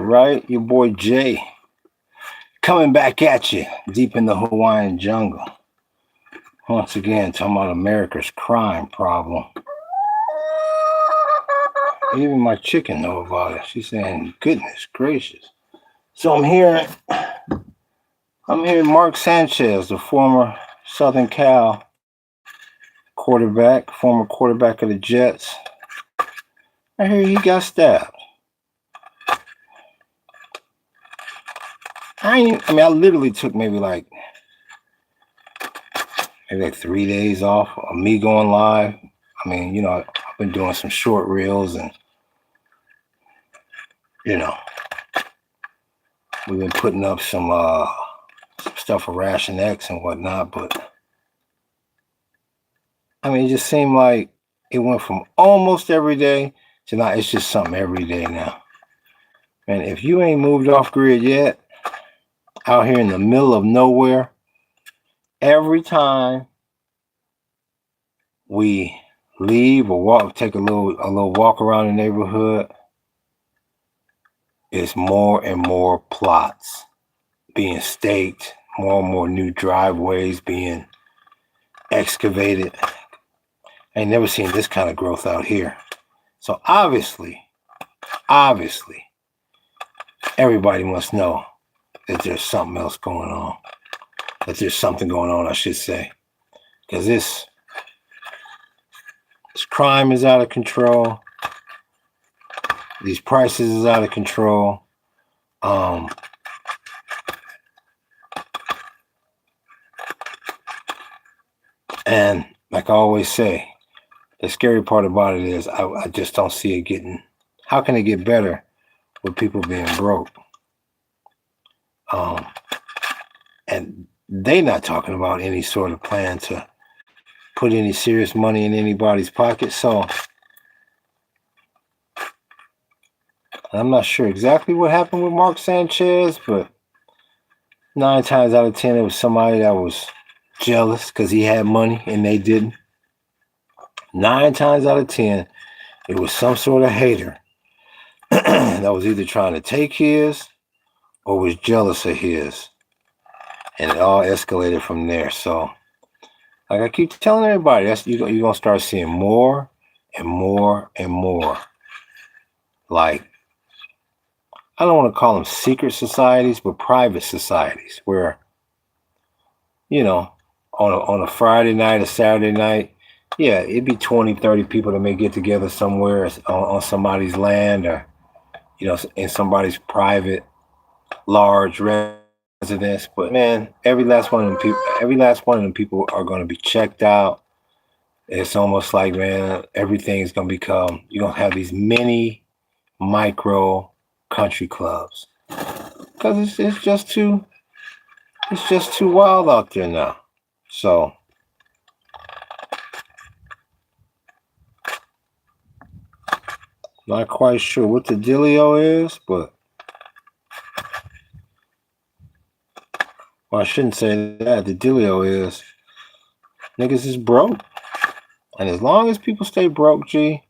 right? Your boy Jay coming back at you deep in the Hawaiian jungle. Once again, talking about America's crime problem. Even my chicken know about it. She's saying, goodness gracious. So I'm hearing Mark Sanchez, the former Southern Cal quarterback, former quarterback of the Jets. I hear he got stabbed. I literally took maybe like 3 days off of me going live. I've been doing some short reels and, we've been putting up some stuff for Ration X and whatnot, but it just seemed like it went from almost every day to now it's just something every day now. And if you ain't moved off grid yet, out here in the middle of nowhere, every time we leave or take a little walk around the neighborhood, it's more and more plots being staked, more and more new driveways being excavated. I ain't never seen this kind of growth out here. So obviously, everybody must know that there's something else going on. That there's something going on, I should say. Because this crime is out of control. These prices is out of control. And like I always say, the scary part about it is I just don't see it getting. How can it get better with people being broke? And they not talking about any sort of plan to put any serious money in anybody's pocket. So I'm not sure exactly what happened with Mark Sanchez, but 9 times out of 10, it was somebody that was jealous because he had money and they didn't. 9 times out of 10, it was some sort of hater that was either trying to take his or was jealous of his. And it all escalated from there. So, like I keep telling everybody, you're going to start seeing more and more and more. Like, I don't want to call them secret societies, but private societies where, on a Friday night, a Saturday night, yeah, it'd be 20, 30 people that may get together somewhere on somebody's land or, in somebody's private, large residence. But man, every last one of them people are going to be checked out. It's almost like, man, everything's going to become, you're going to have these mini, micro country clubs. Because it's just too wild out there now. So not quite sure what the dealio is, but I shouldn't say that. The dealio is niggas is broke. And as long as people stay broke, G,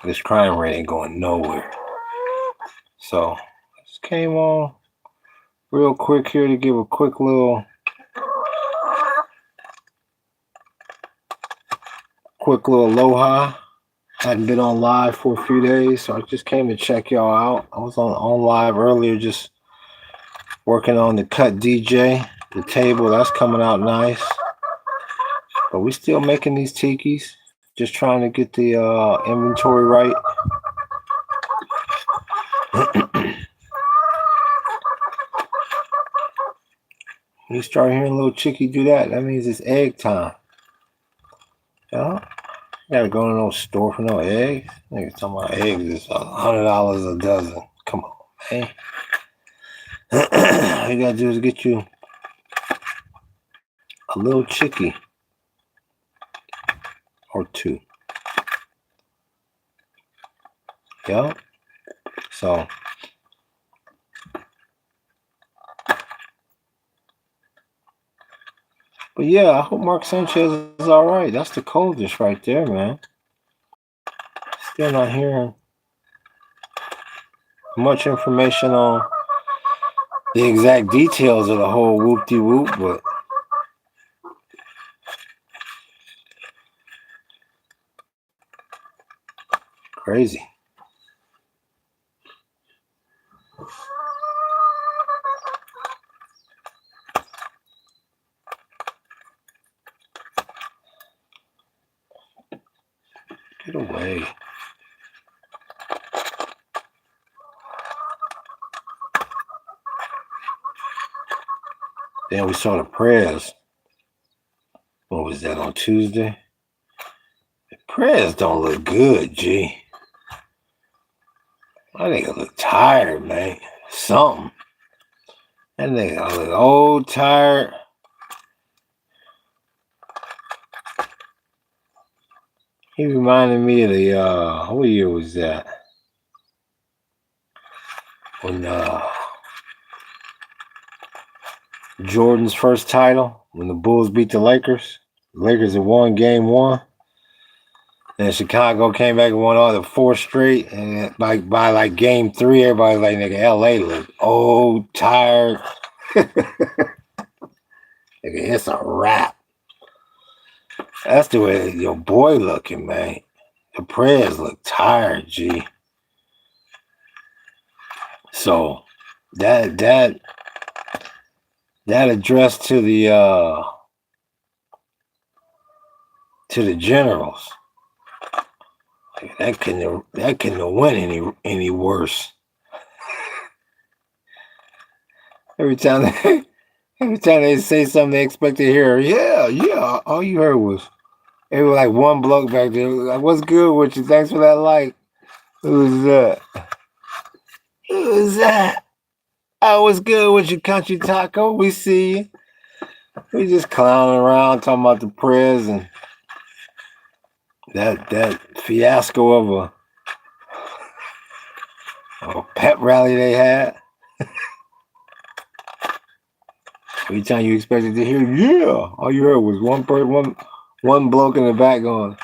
this crime rate ain't going nowhere. So just came on real quick here to give a quick little aloha. Hadn't been on live for a few days, so I just came to check y'all out. I was on live earlier, just working on the cut DJ, the table. That's coming out nice. But we still making these tikis, just trying to get the inventory right. You start hearing little chickie do that means it's egg time. Yeah. You gotta go to no store for no eggs. Niggas talking about eggs is $100 a dozen. Come on, man. All you gotta do is get you a little chickie or two. Yeah. So but yeah, I hope Mark Sanchez is all right. That's the coldest right there, man. Still not hearing much information on the exact details of the whole whoop-de-whoop, but crazy. Get away. Then we saw the prayers. What was that, on Tuesday? The prayers don't look good, G. I nigga look tired, man. Something. That nigga look old, tired. He reminded me of the, what year was that? When Jordan's first title, when the Bulls beat the Lakers. The Lakers had won game one. And Chicago came back and won all the 4 straight. And by like game 3, everybody's like, nigga, LA look old, tired. Nigga, it's a wrap. That's the way your boy looking, man. The prayers look tired, G. So that address to the generals, that couldn't win any worse. Every time they say something, they expect to hear, yeah. All you heard was, it was like one bloke back there, like, what's good with you? Thanks for that like. Who's that? Who's that? Oh, what's good with you, Country Taco? We see you. We just clowning around talking about the prayers and that fiasco of a pep rally they had. Every time you expected to hear, yeah, all you heard was one bloke in the back going,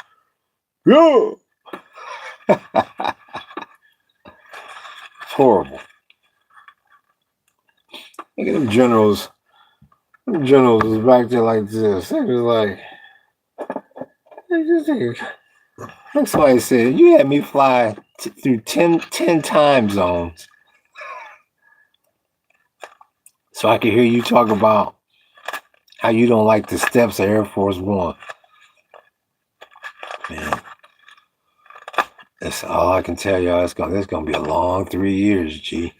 yeah. It's horrible. Look at them generals. Them generals was back there like this. They was like somebody said, you had me fly through 10 time zones so I could hear you talk about how you don't like the steps of Air Force One. Man, that's all I can tell y'all. It's gonna be a long 3 years, G.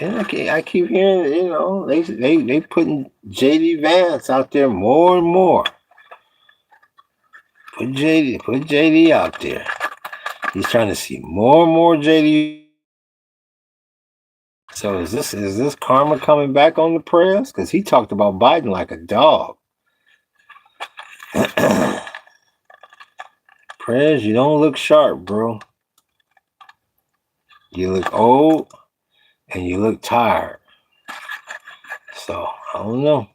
And I keep hearing, they putting JD Vance out there more and more. Put JD out there. He's trying to see more and more JD. So is this karma coming back on the prayers? Because he talked about Biden like a dog. Prayers, you don't look sharp, bro. You look old and you look tired. So I don't know.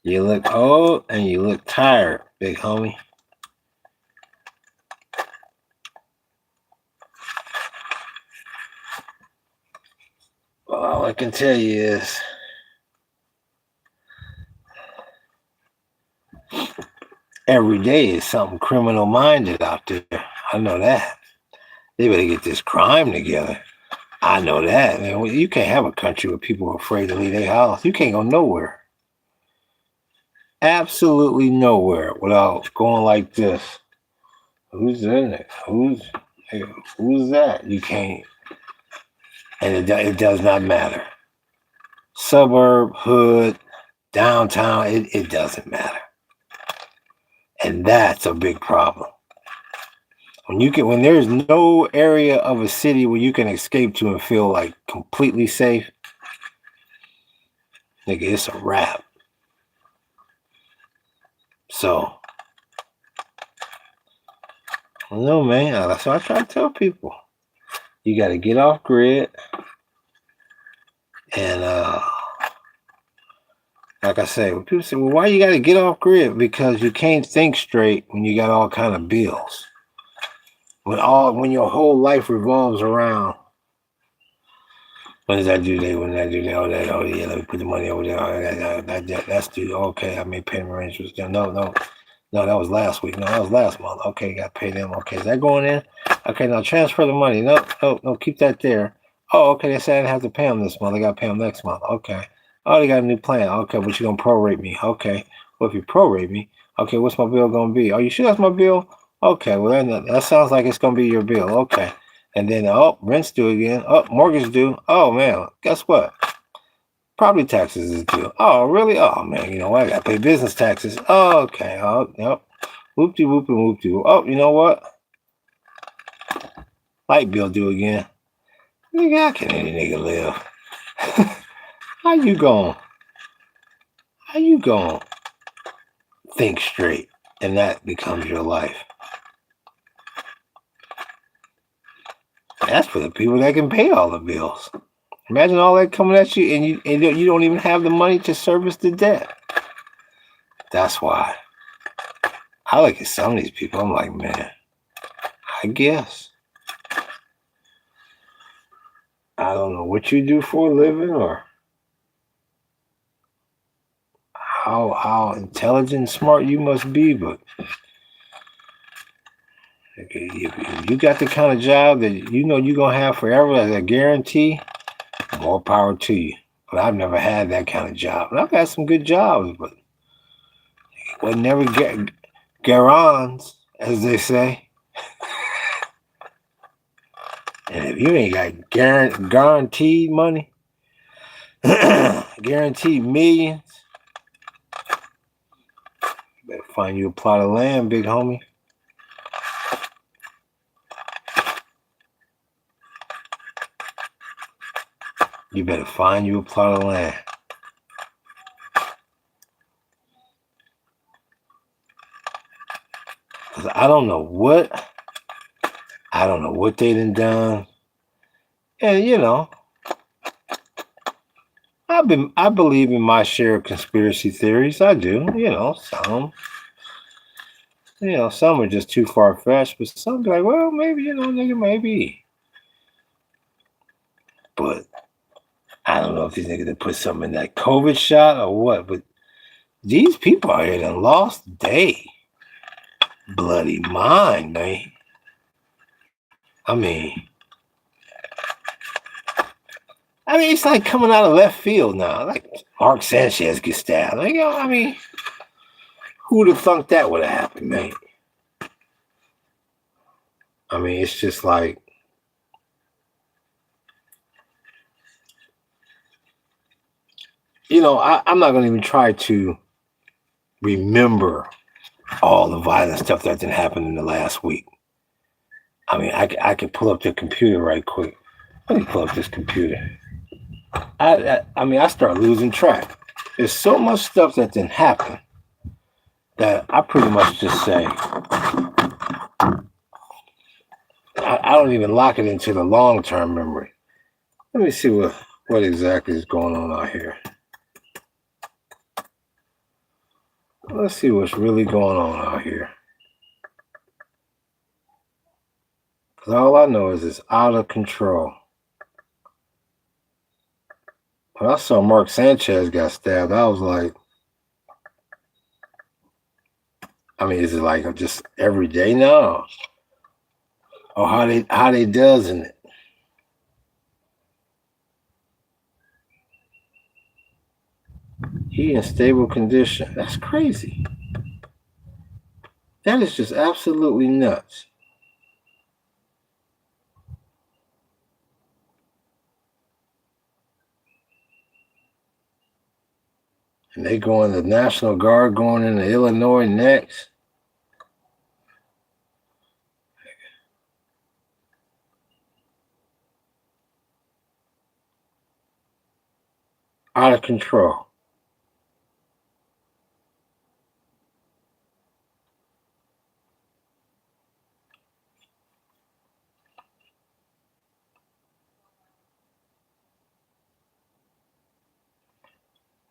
You look old and you look tired, big homie. Well, all I can tell you is every day is something criminal minded out there. I know that. They better get this crime together. I know that, man. You can't have a country where people are afraid to leave their house. You can't go nowhere. Absolutely nowhere without going like this. Who's in it? Who's that? You can't. And it does not matter. Suburb, hood, downtown, it doesn't matter. And that's a big problem. When there's no area of a city where you can escape to and feel like completely safe, nigga, it's a wrap. So, I don't know, man. That's what I try to tell people. You got to get off grid and like I say, when people say, well, why you got to get off grid? Because you can't think straight when you got all kind of bills. When your whole life revolves around, when does that due date? When did I do that? Oh yeah, let me put the money over there. Oh, that's due. Okay, I made payment arrangements. No, that was last week. No, that was last month. Okay, got to pay them. Okay, is that going in? Okay, now transfer the money. No, keep that there. Oh, okay, they said I didn't have to pay them this month. I got to pay them next month. Okay. Oh, they got a new plan. Okay, but you're going to prorate me. Okay. Well, if you prorate me, okay, what's my bill going to be? Are you sure that's my bill? Okay, well, that sounds like it's going to be your bill. Okay. And then, oh, rent's due again. Oh, mortgage due. Oh, man, guess what? Property taxes is due. Oh, really? Oh, man, you know what? I got to pay business taxes. Oh, okay. Oh, yep. Whoop-de whoop and whoop-de whoop. Oh, you know what? Light bill due again. Nigga, how can any nigga live? How you going? How you going to think straight and that becomes your life? That's for the people that can pay all the bills. Imagine all that coming at you and you don't even have the money to service the debt. That's why I look at some of these people. I'm like, man, I guess. I don't know what you do for a living or how intelligent and smart you must be, but if you got the kind of job that you know you're going to have forever as a guarantee, more power to you. But I've never had that kind of job. And I've had some good jobs, but it was never garants, as they say. And if you ain't got guaranteed money, guaranteed millions, you better find you a plot of land, big homie. You better find you a plot of land. Because I don't know what they done. And you know, I believe in my share of conspiracy theories. I do, some are just too far fetched, but some be like, well, maybe, nigga, maybe. But I don't know if these niggas put something in that COVID shot or what, but these people out here done lost their bloody mind, man. I mean, it's like coming out of left field now. Like Mark Sanchez gets stabbed. Like, who would have thunk that would have happened, man? It's just like, I'm not going to even try to remember all the violent stuff that didn't happen in the last week. I can pull up the computer right quick. Let me pull up this computer. I start losing track. There's so much stuff that didn't happen that I pretty much just say, I don't even lock it into the long-term memory. Let me see what exactly is going on out here. Let's see what's really going on out here. Because all I know is it's out of control. When I saw Mark Sanchez got stabbed, I was like, is it like just every day now? Or how they doesn't it? He in stable condition. That's crazy. That is just absolutely nuts. And they going, the National Guard going into Illinois next. Out of control.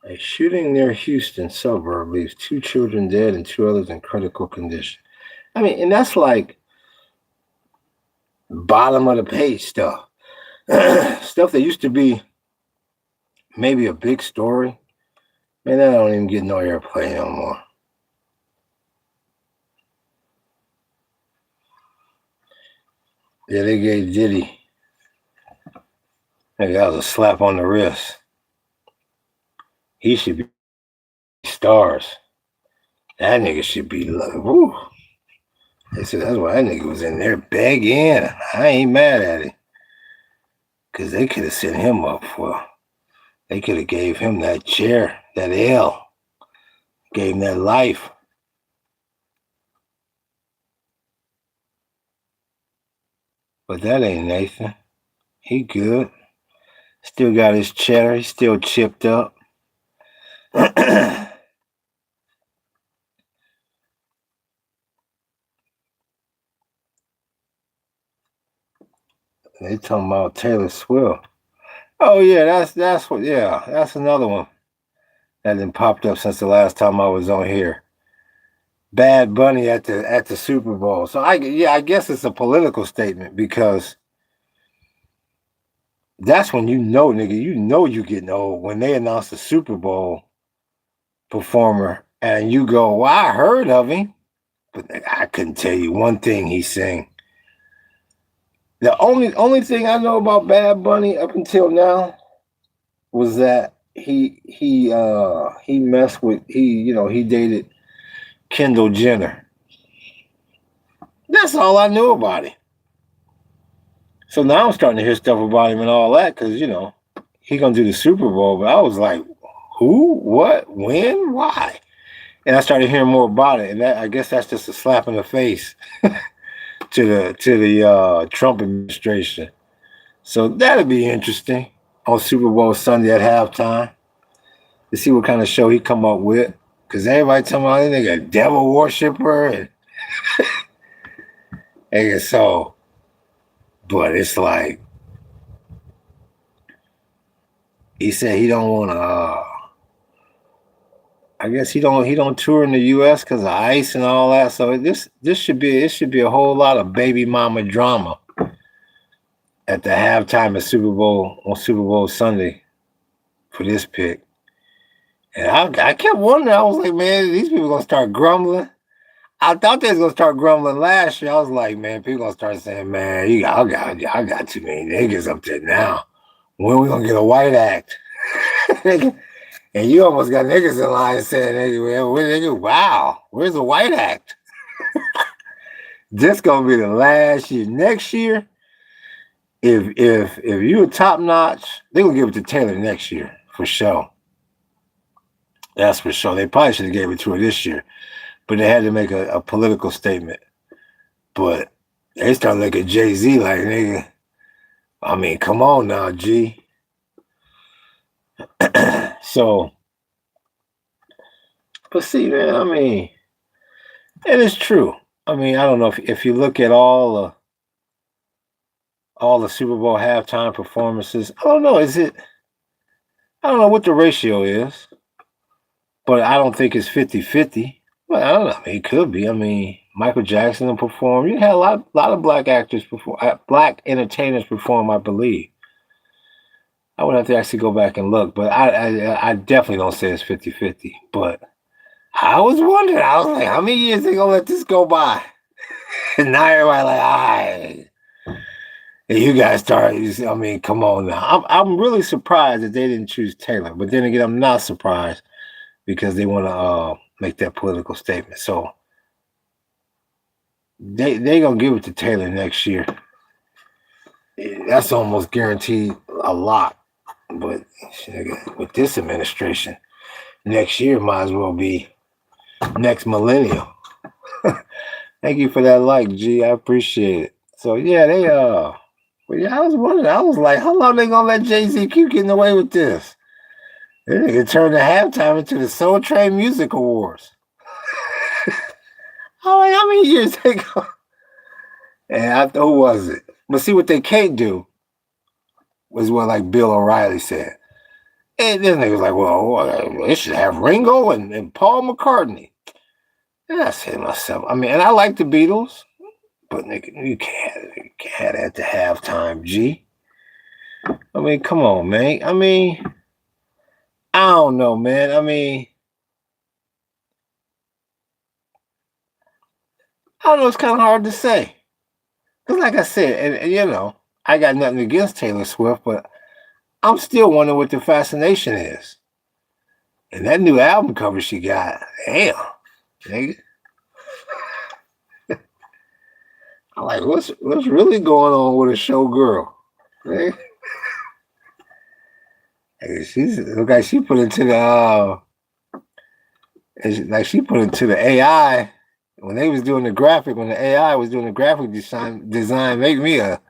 A shooting near Houston suburb leaves 2 children dead and 2 others in critical condition. I mean, and that's like bottom of the page stuff. Stuff that used to be maybe a big story. Man, that don't even get no airplay no more. Yeah, they gave Diddy. Hey, that was a slap on the wrist. He should be stars. That nigga should be like, woo. They said that's why that nigga was in there begging. I ain't mad at it. Cause they could have set him up for. They could have gave him that chair, that L, gave him that life. But that ain't Nathan. He good. Still got his cheddar. He's still chipped up. They talking about Taylor Swift. Oh yeah, that's what. Yeah, that's another one that then popped up since the last time I was on here. Bad Bunny at the Super Bowl. So I guess it's a political statement because that's when nigga, you getting old when they announce the Super Bowl performer and you go, well, I heard of him, but I couldn't tell you one thing he sang. The only thing I know about Bad Bunny up until now was that he messed with he dated Kendall Jenner. That's all I knew about him. So now I'm starting to hear stuff about him and all that because he gonna do the Super Bowl. But I was like, who, what, when, why? And I started hearing more about it, and I guess that's just a slap in the face to the Trump administration. So that'll be interesting on Super Bowl Sunday at halftime to see what kind of show he come up with. Because everybody talking about this nigga a devil worshiper and so, but it's like he said he don't want to. I guess he don't tour in the U.S. because of ICE and all that. So this should be a whole lot of baby mama drama at the halftime of Super Bowl on Super Bowl Sunday for this pick. And I kept wondering. I was like, man, these people gonna start grumbling. I thought they was gonna start grumbling last year. I was like, man, people gonna start saying, man, I got too many niggas up there now. When we gonna get a white act? And you almost got niggas in line saying, nigga, wow, where's the white act? This gonna be the last year. Next year, if you a top notch, they gonna give it to Taylor next year for sure. That's for sure. They probably should have gave it to her this year, but they had to make a political statement. But they start looking at Jay-Z like, nigga, I mean, come on now, G. So, but see, man, I mean, it is true. I mean, I don't know if you look at all the Super Bowl halftime performances. I don't know. I don't know what the ratio is, but I don't think it's 50-50. Well, I don't know. I mean, it could be. I mean, Michael Jackson performed. You had a lot of black actors perform, black entertainers perform, I believe. I would have to actually go back and look, but I definitely don't say it's 50-50. But I was wondering, I was like, how many years they gonna let this go by? And now everybody like, all right. And you guys start, I mean, come on now. I'm really surprised that they didn't choose Taylor. But then again, I'm not surprised because they want to make that political statement. So they gonna give it to Taylor next year. That's almost guaranteed a lot. But with this administration, next year might as well be next millennium. Thank you for that like, G. I appreciate it. So yeah, but yeah, I was wondering. I was like, how long they gonna let Jay-Z keep getting away with this? They nigga turned the halftime into the Soul Train Music Awards. How many years they go? And who was it? But see, what they can't do was what like Bill O'Reilly said. And then they was like, well, they should have Ringo and Paul McCartney. And I said to myself, I mean, and I like the Beatles, but nigga, you can't have that to halftime, G. I mean, come on, man. I mean, I don't know, man. I mean, I don't know. It's kind of hard to say. Because, like I said, and I got nothing against Taylor Swift, but I'm still wondering what the fascination is. And that new album cover she got, damn, nigga. I'm like, what's really going on with a showgirl? Nigga? She's look like she put into the like she put into the AI when they was doing the graphic, when the AI was doing the graphic design make me a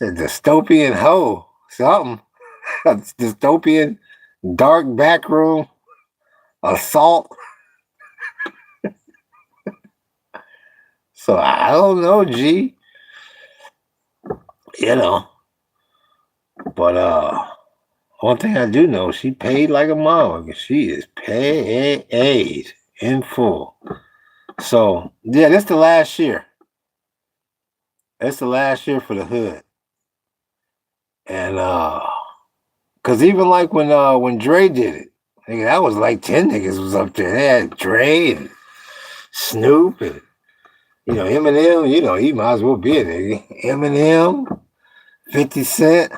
dystopian hoe, something. Dystopian dark backroom assault. So I don't know, G. But one thing I do know, she paid like a motherfucker. She is paid in full. So yeah, this the last year. That's the last year for the hood. And cause even like when Dre did it, nigga, that was like 10 niggas was up there. They had Dre and Snoop and Eminem, he might as well be a nigga. Eminem, 50 Cent,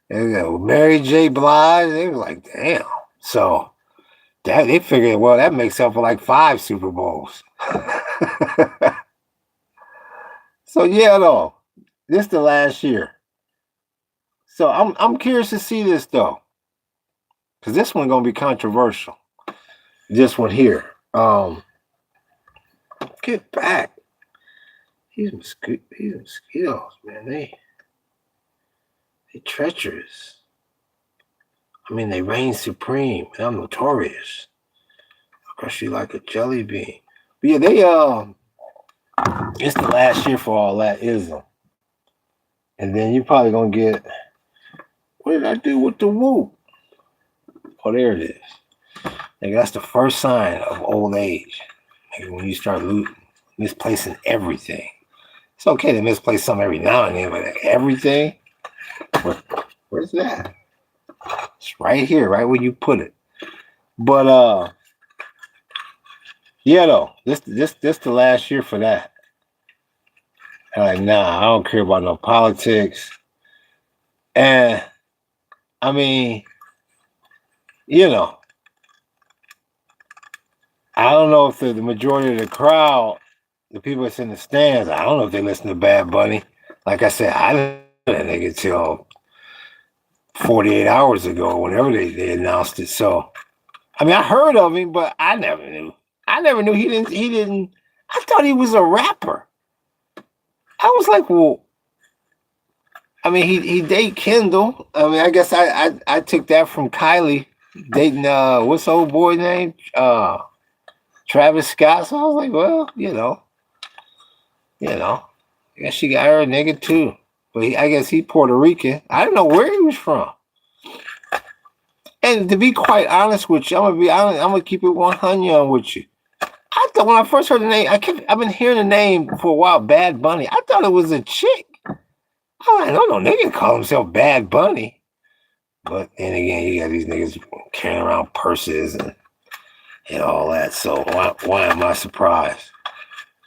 Mary J. Blige. They were like, damn. So they figured, well, that makes up for like 5 Super Bowls. So yeah, though, this the last year. So I'm curious to see this though, because this one gonna be controversial. This one here. Get back. These mosquitoes, man. They treacherous. I mean, they reign supreme. And I'm notorious. Cause she like a jelly bean. But yeah, it's the last year for all that ism. And then you're probably gonna get, what did I do with the whoop? Oh, there it is. Like, that's the first sign of old age. Like, when you start misplacing everything. It's okay to misplace something every now and then, but everything? Where's that? It's right here, right where you put it. But yeah, though, this the last year for that. I'm like, nah, I don't care about no politics. And I mean, I don't know if the majority of the crowd, the people that's in the stands, I don't know if they listen to Bad Bunny. Like I said, I didn't know that nigga till 48 hours ago, whenever they announced it. So, I mean, I heard of him, but I never knew. I never knew he didn't. I thought he was a rapper. I was like, well, I mean, he date Kendall. I mean, I guess I took that from Kylie dating what's the old boy name? Travis Scott. So I was like, well, I guess she got her a nigga too. But I guess he Puerto Rican. I didn't know where he was from. And to be quite honest with you, I'm gonna be honest. I'm gonna keep it 100 with you. I thought when I first heard the name, I've been hearing the name for a while, Bad Bunny. I thought it was a chick. I'm like, no nigga call himself Bad Bunny. But then again, you got these niggas carrying around purses and all that. So why am I surprised?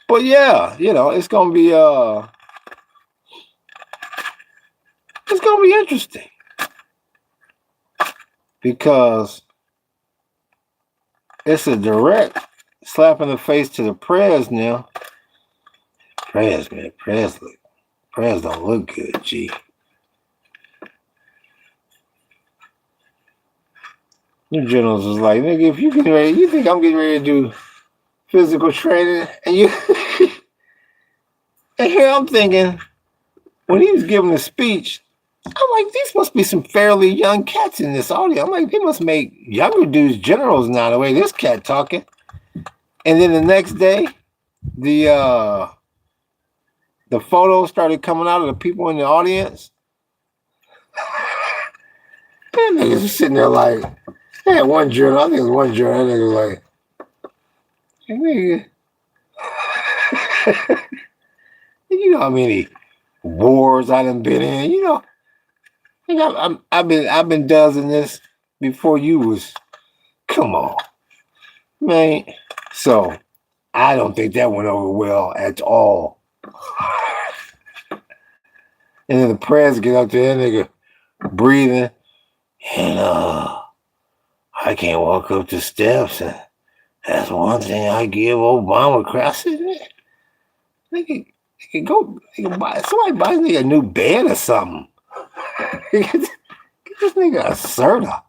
But yeah, it's gonna be interesting. Because it's a direct slap in the face to the prayers now. Prayers, man. Prayers don't look good, G. New generals was like, nigga, if you think I'm getting ready to do physical training, and you and here I'm thinking, when he was giving the speech, I'm like, these must be some fairly young cats in this audience. I'm like, they must make younger dudes generals now, the way this cat talking. And then the next day, the photos started coming out of the people in the audience. That niggas was sitting there like, they had one journal. I think it was one journal. That nigga was like, nigga, you know how many wars I done been in? You know, I've been dozing this before you was. Come on, man. So I don't think that went over well at all. And then the press get up there, that nigga breathing, and I can't walk up the steps, and that's one thing I give Obama credit. I said, man, nigga, nigga buy somebody buy this nigga a new bed or something. Get this nigga a Serta.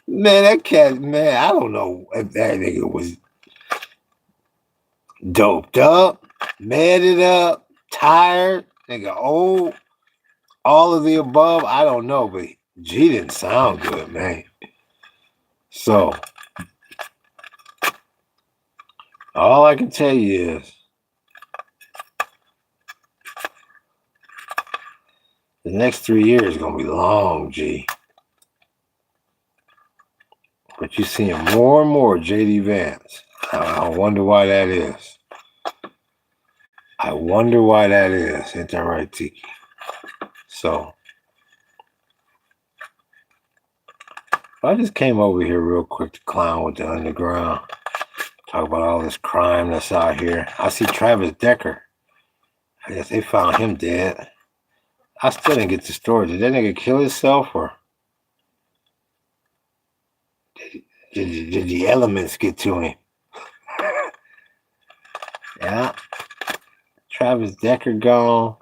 Man, that cat, man, I don't know if that nigga was doped up, matted up, tired, nigga old, all of the above. I don't know, but G didn't sound good, man. So, all I can tell you is the next 3 years is going to be long, G. But you're seeing more and more J.D. Vance. I wonder why that is. I wonder why that is. Ain't that right, Tiki? So, I just came over here real quick to clown with the underground. Talk about all this crime that's out here. I see Travis Decker. I guess they found him dead. I still didn't get the story. Did that nigga kill himself, or did the elements get to him? Yeah. Travis Decker gone.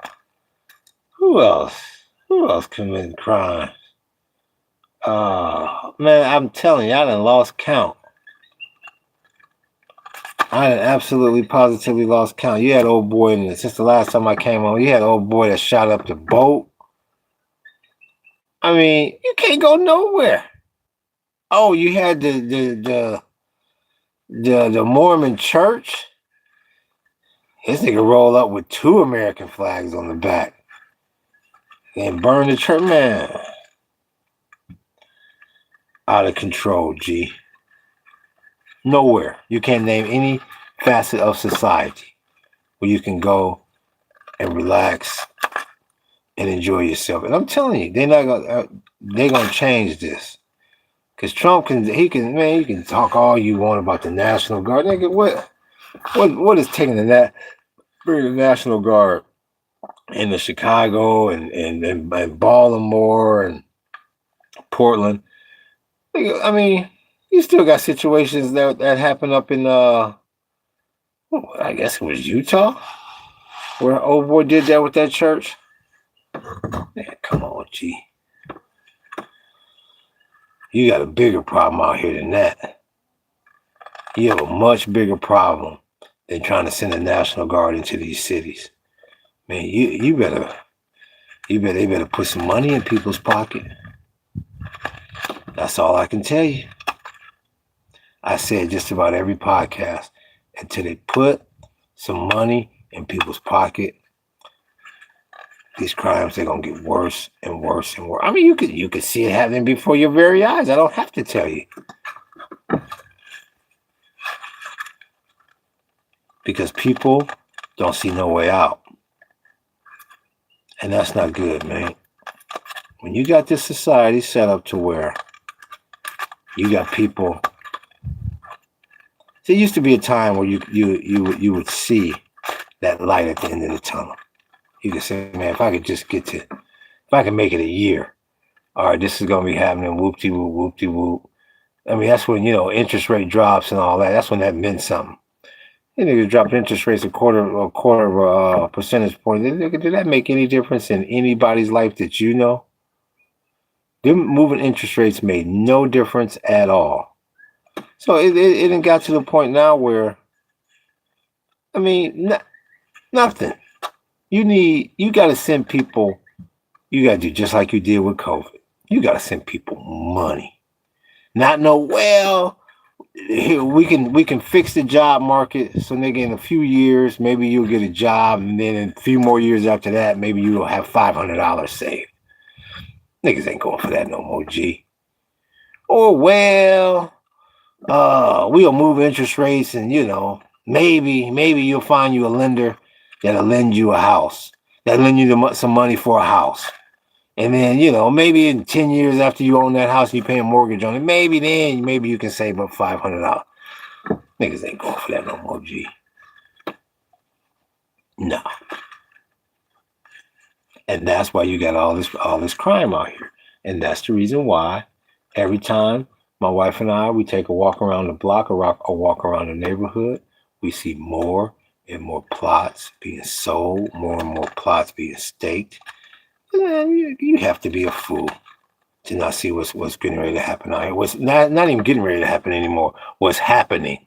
Who else? Who else committing crimes? Man, I'm telling you, I done lost count. I done absolutely positively lost count. You had old boy in it. Since the last time I came on, you had old boy that shot up the boat. I mean, you can't go nowhere. Oh, you had the Mormon church. This nigga roll up with 2 American flags on the back and burn the church, man. Out of control, G. Nowhere. You can't name any facet of society where you can go and relax and enjoy yourself. And I'm telling you, they're gonna change this. Cause Trump you can talk all you want about the National Guard. Nigga, what is taking bringing the National Guard into Chicago and Baltimore and Portland? Nigga, I mean, you still got situations that happen up in I guess it was Utah, where old boy did that with that church. Man, come on, G. You got a bigger problem out here than that. You have a much bigger problem than trying to send the National Guard into these cities. Man, they better put some money in people's pocket. That's all I can tell you. I said just about every podcast, until they put some money in people's pocket, these crimes, they're gonna get worse and worse and worse. I mean, you could see it happening before your very eyes. I don't have to tell you. Because people don't see no way out. And that's not good, man. When you got this society set up to where you got people. There used to be a time where you would see that light at the end of the tunnel. You could say, man, if I could make it a year, all right, this is gonna be happening, whoop-de-whoop, whoop-de-whoop. I mean, that's when, interest rate drops and all that. That's when that meant something. You niggas dropped interest rates a quarter of a percentage point. Did that make any difference in anybody's life that you know? Them moving interest rates made no difference at all. So it got to the point now where, I mean, nothing. You got to send people, you got to do just like you did with COVID. You got to send people money. Not know, well, here, we can fix the job market, so nigga, in a few years, maybe you'll get a job, and then in a few more years after that, maybe you'll have $500 saved. Niggas ain't going for that no more, G. Or, well, we'll move interest rates and, maybe you'll find you a lender that'll lend you a house. That'll lend you some money for a house. And then, maybe in 10 years after you own that house, you pay a mortgage on it. Maybe you can save up $500. Niggas ain't going for that no more, G. No. And that's why you got all this crime out here. And that's the reason why every time my wife and I, we take a walk around the block or a walk around the neighborhood, we see more and more plots being sold, more and more plots being staked. You have to be a fool to not see what's getting ready to happen out here. What's not even getting ready to happen anymore. What's happening.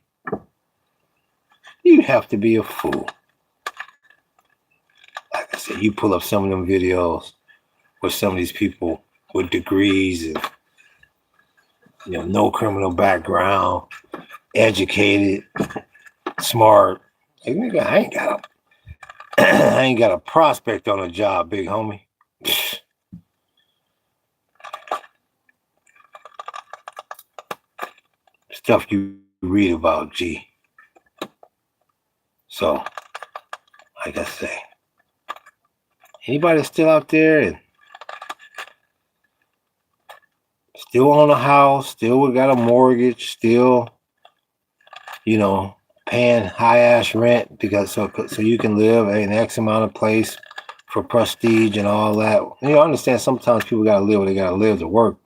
You have to be a fool. Like I said, you pull up some of them videos with some of these people with degrees and no criminal background, educated, smart. Like, nigga, I ain't got a prospect on a job, big homie. Stuff you read about, G. So, like I say, anybody still out there and still own a house, still got a mortgage, still, paying high ass rent because so you can live in X amount of place for prestige and all that. I understand sometimes people gotta live where they gotta live to work,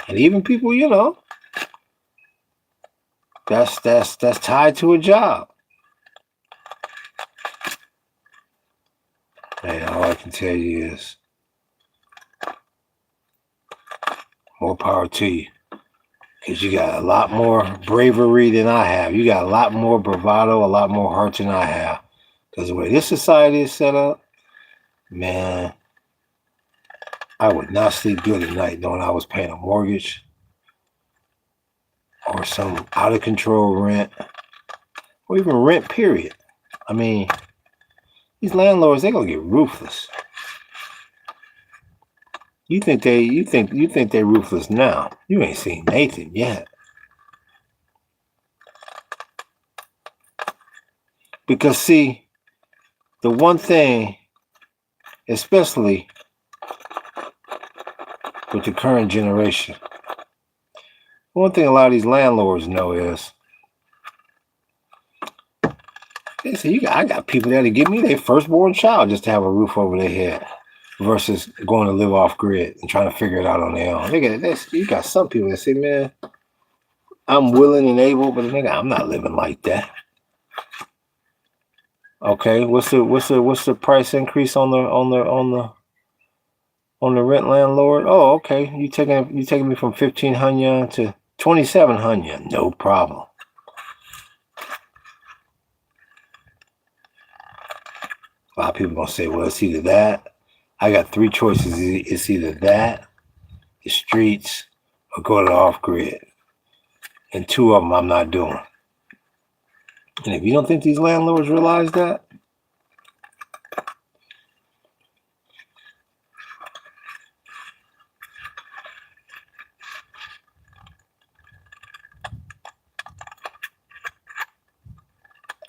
and even people, that's tied to a job. Man, all I can tell you is more power to you. Because you got a lot more bravery than I have. You got a lot more bravado, a lot more heart than I have. Because the way this society is set up, man, I would not sleep good at night knowing I was paying a mortgage or some out of control rent or even rent, period. I mean, these landlords, they're going to get ruthless. You think they ruthless now. You ain't seen Nathan yet. Because see, the one thing, especially with the current generation, one thing a lot of these landlords know is, they say, I got people there to give me their firstborn child just to have a roof over their head versus going to live off grid and trying to figure it out on their own. You got some people that say, man, I'm willing and able, but nigga, I'm not living like that. Okay, what's the price increase on the rent, landlord? Oh, okay, you taking me from 1,500 to 2,700, no problem. A lot of people gonna say, well, it's either that. I got three choices. It's either that, the streets, or go to the off grid. And two of them I'm not doing. And if you don't think these landlords realize that,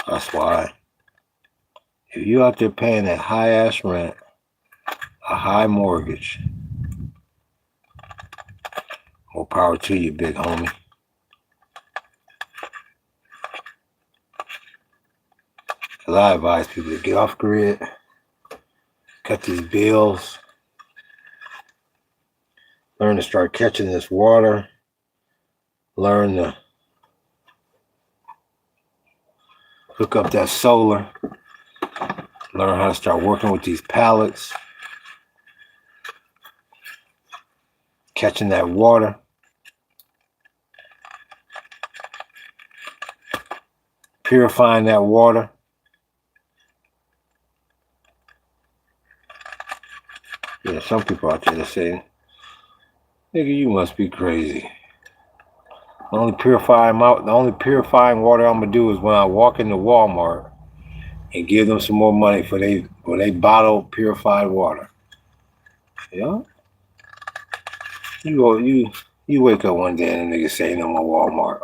that's why. If you out there paying that high ass rent, a high mortgage, more power to you, big homie. Because I advise people to get off grid, cut these bills, learn to start catching this water, learn to hook up that solar, learn how to start working with these pallets, catching that water, purifying that water. Yeah, some people out there that say, nigga, you must be crazy. The only purifying water I'm gonna do is when I walk into Walmart and give them some more money for they bottled purified water. Yeah. You wake up one day and the nigga say no more Walmart.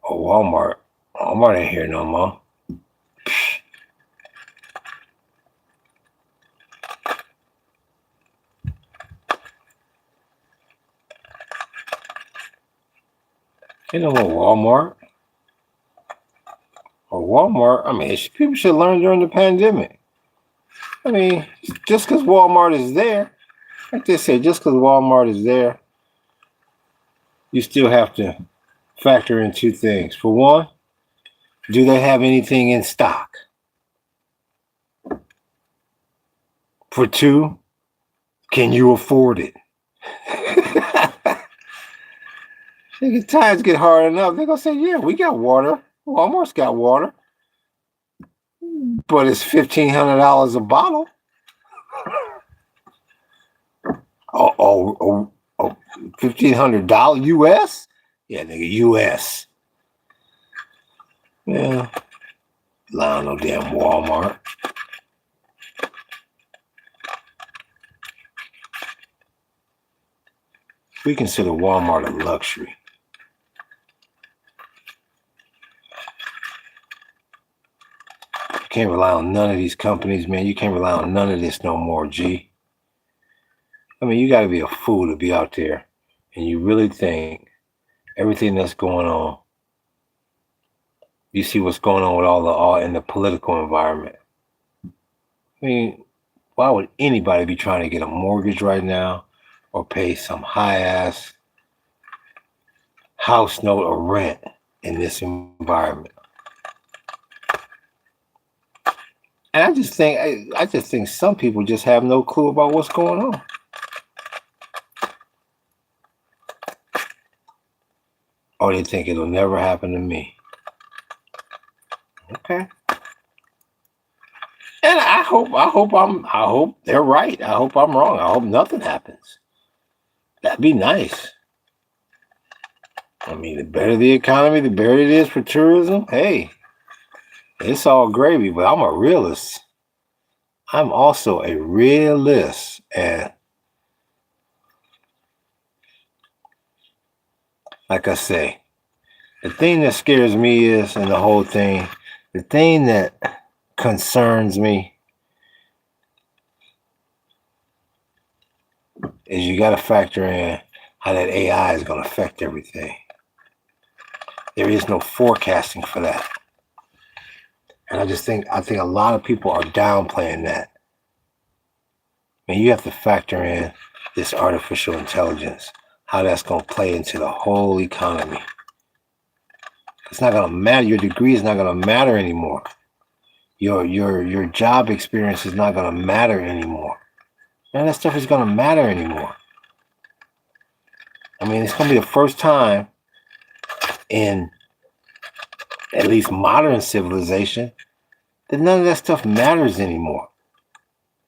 Oh, Walmart ain't here no more. Ain't no more Walmart. Or Walmart. I mean, people should learn during the pandemic. I mean, just because Walmart is there, like they say, just because Walmart is there, you still have to factor in two things. For one, do they have anything in stock? For two, can you afford it? Times get hard enough. They're gonna say, yeah, we got water. Walmart's got water. But it's $1,500 a bottle. Oh, $1,500 US? Yeah, nigga, US. Yeah. Lying no damn Walmart. We consider Walmart a luxury. You can't rely on none of these companies, man. You can't rely on none of this no more, G. I mean, you got to be a fool to be out there and you really think everything that's going on, you see what's going on with all in the political environment. I mean, why would anybody be trying to get a mortgage right now or pay some high-ass house note or rent in this environment? And I just think some people just have no clue about what's going on. Or they think it'll never happen to me. Okay. And I hope they're right. I hope I'm wrong. I hope nothing happens. That'd be nice. I mean, the better the economy, the better it is for tourism. Hey, it's all gravy, but I'm a realist. I'm also a realist. And like I say, the thing that scares me is, and the whole thing, the thing that concerns me is you got to factor in how that AI is going to affect everything. There is no forecasting for that. And I think a lot of people are downplaying that. And you have to factor in this artificial intelligence, how that's going to play into the whole economy. It's not going to matter. Your degree is not going to matter anymore. Your job experience is not going to matter anymore. None of that stuff is going to matter anymore. I mean, it's going to be the first time in at least modern civilization that none of that stuff matters anymore.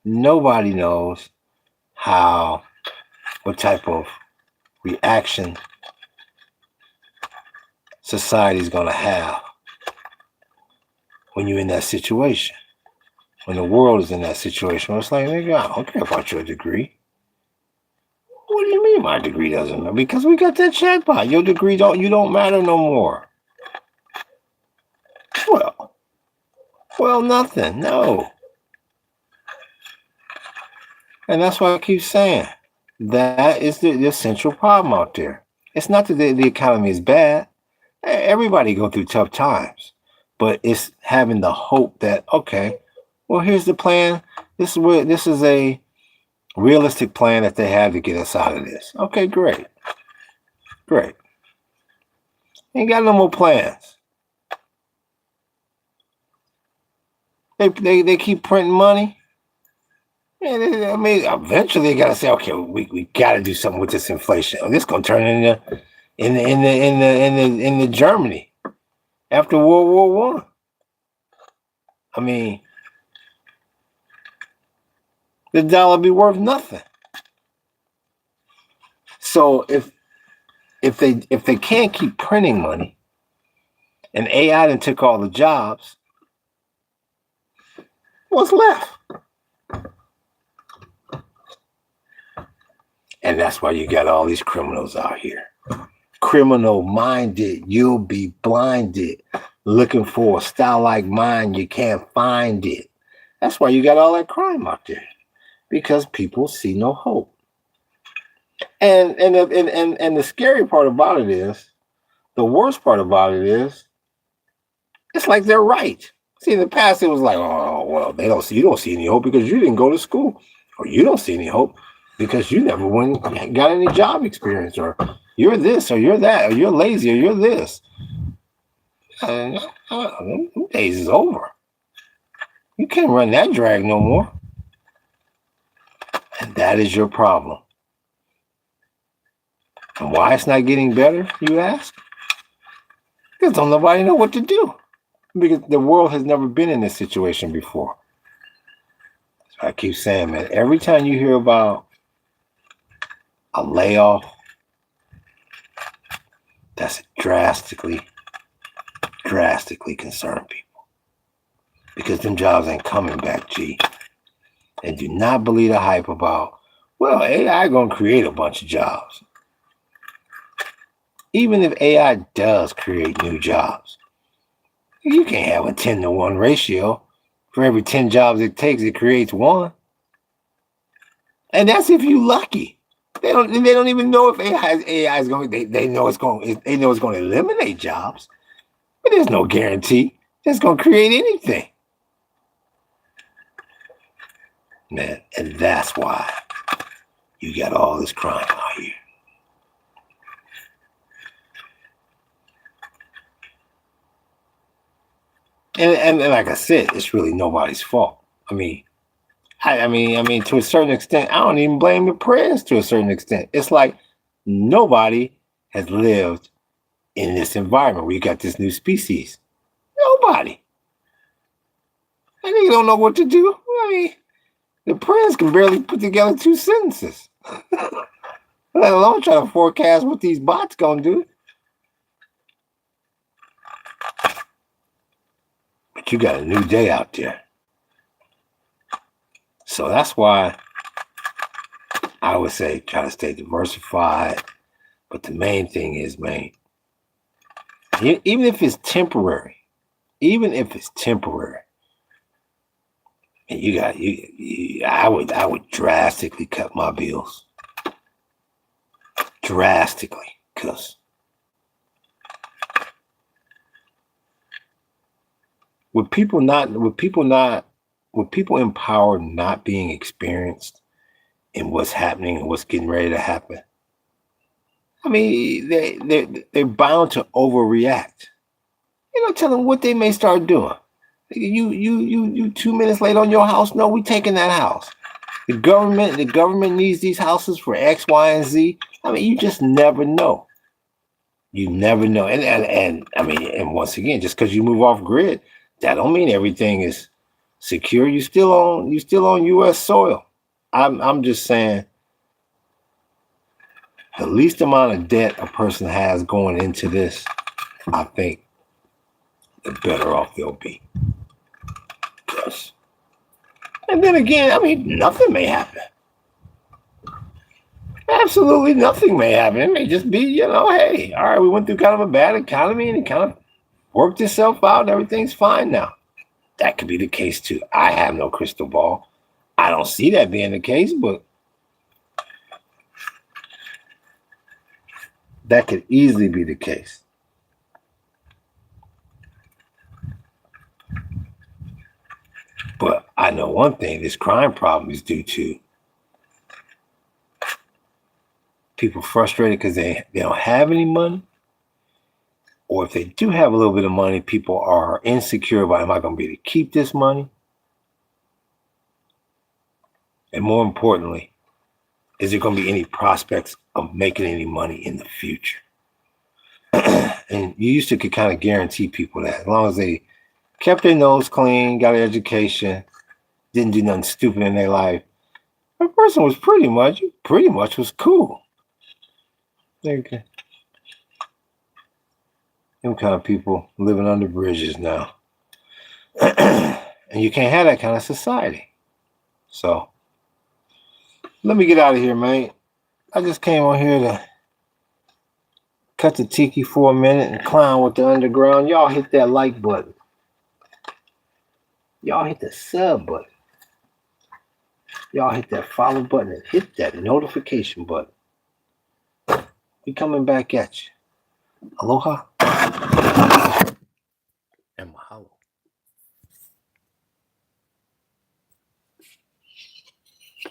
Nobody knows what type of reaction society is going to have when you're in that situation, when the world is in that situation. It's like, nigga, I don't care about your degree. What do you mean my degree doesn't matter? Because we got that chatbot. Your degree you don't matter no more. Well, nothing. No. And that's why I keep saying that is the central problem out there. It's not that the economy is bad. Everybody go through tough times, but it's having the hope that, okay, well, here's the plan. This is a realistic plan that they have to get us out of this. Okay, great. Ain't got no more plans. They keep printing money. And I mean, eventually they gotta say, okay, we gotta do something with this inflation. This gonna turn into Germany after World War I. I mean, the dollar be worth nothing. So if they can't keep printing money, and AI done took all the jobs, what's left? And that's why you got all these criminals out here. Criminal minded, you'll be blinded. Looking for a style like mine, you can't find it. That's why you got all that crime out there. Because people see no hope. And the scary part about it is, the worst part about it is, it's like they're right. See, in the past, it was like, oh, well, you don't see any hope because you didn't go to school. Or you don't see any hope because you never got any job experience. Or you're this, or you're that, or you're lazy, or you're this. Days is over. You can't run that drag no more. And that is your problem. And why it's not getting better, you ask? Because don't nobody know what to do. Because the world has never been in this situation before. So I keep saying, man, every time you hear about a layoff, that's drastically concern people. Because them jobs ain't coming back, G. And do not believe the hype about, well, AI gonna create a bunch of jobs. Even if AI does create new jobs, you can't have a 10-to-1 ratio. For every 10 jobs it takes, it creates one. And that's if you're lucky. They don't even know if AI is going. They know it's going. They know it's going to eliminate jobs, but there's no guarantee it's going to create anything. Man, and that's why you got all this crime out here. And like I said, it's really nobody's fault. I mean, to a certain extent, I don't even blame the press to a certain extent. It's like nobody has lived in this environment where you got this new species. Nobody. And they don't know what to do. I mean, the press can barely put together 2 sentences, let alone try to forecast what these bots gonna do. But you got a new day out there. So that's why I would say try to stay diversified. But the main thing is, man, even if it's temporary, and I would drastically cut my bills. Drastically, because with people in power not being experienced in what's happening and what's getting ready to happen, I mean, they're bound to overreact. You know, tell them what they may start doing. You 2 minutes late on your house. No, we taking that house. The government needs these houses for X, Y, and Z. I mean, you just never know. You never know. And I mean, and once again, just because you move off grid, that don't mean everything is secure. You still on U.S. soil. I'm just saying, the least amount of debt a person has going into this, I think, the better off they'll be. And then again, I mean, nothing may happen. Absolutely nothing may happen. It may just be, hey, all right, we went through kind of a bad economy and it kind of worked itself out and everything's fine now. That could be the case too. I have no crystal ball. I don't see that being the case, but that could easily be the case. But I know one thing, this crime problem is due to people frustrated because they don't have any money. Or if they do have a little bit of money, people are insecure about, am I going to be able to keep this money? And more importantly, is there going to be any prospects of making any money in the future? And you used to could kind of guarantee people that as long as they kept their nose clean, got an education, didn't do nothing stupid in their life, a person was pretty much was cool. Okay. Them kind of people living under bridges now. And you can't have that kind of society. So let me get out of here, man. I just came on here to cut the tiki for a minute and clown with the underground. Y'all hit that like button. Y'all hit the sub button. Y'all hit that follow button and hit that notification button. We coming back at you. Aloha.